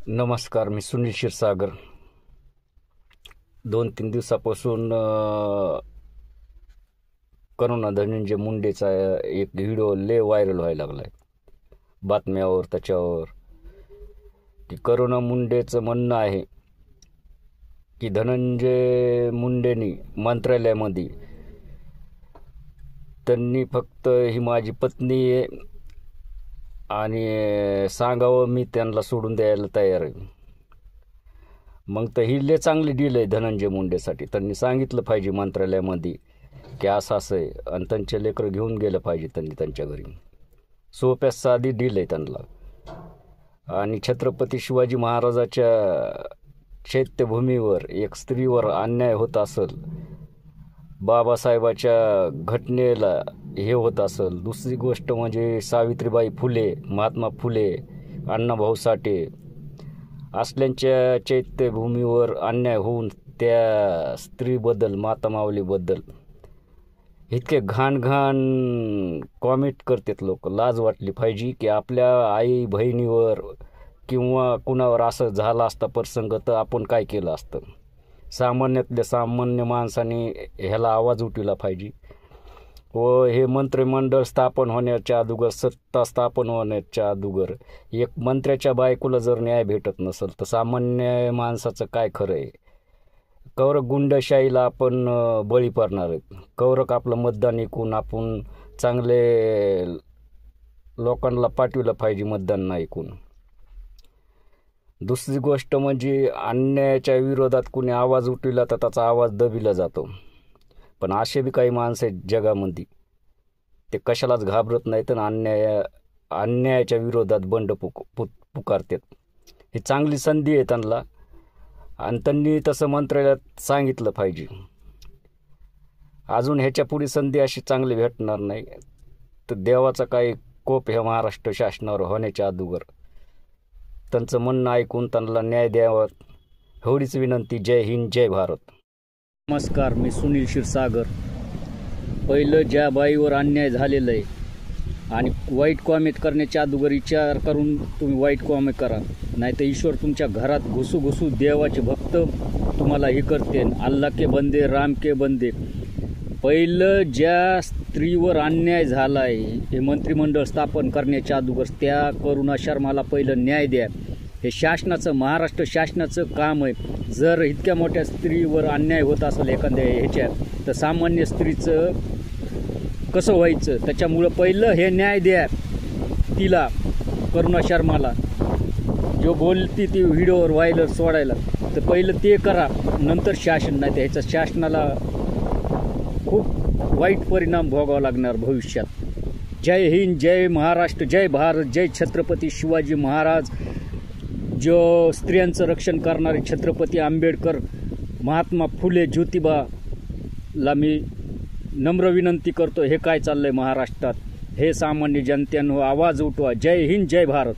नमस्कार, मी सुनील क्षीरसागर. 2-3 दिवसापासून करुणा धनंजय मुंडेचा एक व्हिडिओ लय व्हायरल व्हायला लागलाय बातम्यावर. त्याच्यावर की करुणा मुंडेचं म्हणणं आहे की धनंजय मुंडेंनी मंत्रालयामध्ये त्यांनी फक्त ही माझी पत्नी आहे आणि सांगावं मी त्यांना सोडून द्यायला तयार आहे. मग तर ही लय चांगली डील आहे धनंजय मुंडेसाठी. त्यांनी सांगितलं पाहिजे मंत्रालयामध्ये की असं असं आहे आणि त्यांचे लेकरं घेऊन गेलं पाहिजे त्यांनी त्यांच्या घरी. सोप्या साधी डील आहे त्यांना. आणि छत्रपती शिवाजी महाराजाच्या चैत्यभूमीवर एक स्त्रीवर अन्याय होत असेल, बाबासाहेबाच्या घटनेला हे होत असेल, दुसरी गोष्ट म्हणजे सावित्रीबाई फुले, महात्मा फुले, अण्णाभाऊ साठे असल्यांच्या चैत्यभूमीवर अन्याय होऊन त्या स्त्रीबद्दल, माता माऊलीबद्दल इतके घाण कॉमेंट करतात लोक. लाज वाटली पाहिजे की आपल्या आई बहिणीवर किंवा कुणावर असं झालं असता प्रसंग तर आपण काय केलं असतं. सामान्यातल्या सामान्य माणसाने ह्याला आवाज उठवला पाहिजे. व हे मंत्रिमंडळ स्थापन होण्याच्या अगोदर, सत्ता स्थापन होण्याच्या अगोदर एक मंत्र्याच्या बायकोला जर न्याय भेटत नसेल तर सामान्य माणसाचं काय खरं आहे. कौरक गुंडशाहीला आपण बळी पडणार आहेत. कौरक आपलं मतदान ऐकून आपण चांगले लोकांना पाठवलं पाहिजे मतदान ऐकून. दुसरी गोष्ट म्हणजे अन्यायाच्या विरोधात कुणी आवाज उठविला तर त्याचा आवाज दबिला जातो. पण असे बी काही माणसं आहेत जगामध्ये, ते कशालाच घाबरत नाहीत आणि अन्यायाच्या विरोधात बंड पुकारतात. ही चांगली संधी आहे त्यांना आणि त्यांनी तसं मंत्रालयात सांगितलं पाहिजे. अजून ह्याच्या पुढे संधी अशी चांगली भेटणार नाही तर देवाचा काही कोप ह्या महाराष्ट्र शासनावर होण्याच्या अगोदर त्यांचं म्हणणं ऐकून त्यांना न्याय द्यावा एवढीच विनंती. जय हिंद, जय भारत. नमस्कार, मी सुनील क्षीरसागर. पहिलं ज्या बाईवर अन्याय झालेला आहे आणि वाईट कॉमेंट करण्याच्या अगोदर विचार करून तुम्ही वाईट कॉमेंट करा, नाही तर ईश्वर तुमच्या घरात घुसू देवाचे भक्त तुम्हाला हे करते. अल्लाह के बंदे, राम के बंदे. पहिलं ज्या स्त्रीवर अन्याय झाला आहे हे मंत्रिमंडळ स्थापन करण्याच्या अगोदर त्या करुणा शर्माला पहिलं न्याय द्या. हे शासनाचं, महाराष्ट्र शासनाचं काम आहे. जर इतक्या मोठ्या स्त्रीवर अन्याय होत असेल एखाद्या ह्याच्यात तर सामान्य स्त्रीचं कसं व्हायचं. त्याच्यामुळं पहिलं हे न्याय द्या तिला, करुणा शर्माला. जो बोलती ती व्हिडिओवर व्हायरल सोडायला, तर पहिलं ते करा, नंतर शासन. नाही तर ह्याचा शासनाला खूप वाईट परिणाम भोगावा लागणार भविष्यात. जय हिंद, जय महाराष्ट्र, जय भारत, जय छत्रपती शिवाजी महाराज. जो स्त्रियांचं रक्षण करणारे छत्रपती आंबेडकर, महात्मा फुले, ज्योतिबाला मी नम्र विनंती करतो. हे काय चाललंय महाराष्ट्रात हे सामान्य जनतेनं आवाज उठवा. जय हिंद, जय भारत.